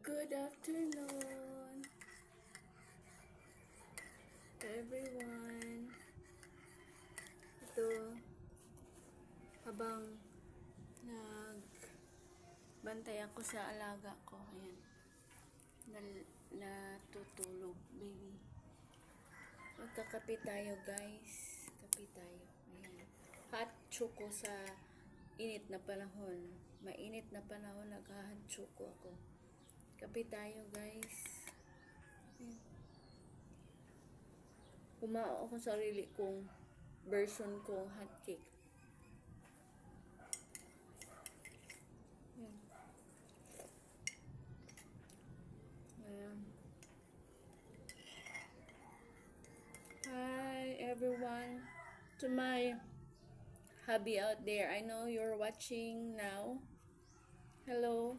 Good afternoon, everyone. Ito, habang nagbantay ako sa alaga ko, ayan, natutulog, baby. Magkakape tayo, guys. Kape tayo. Ayan. Hot choco sa init na panahon. Mainit na panahon, nag-hot choco ako. Kape tayo, guys. Ayan. Kumao ako sa sarili kong version kong hot cake. Ayan. Ayan. Hi, everyone. To my hubby out there, I know you're watching now. Hello.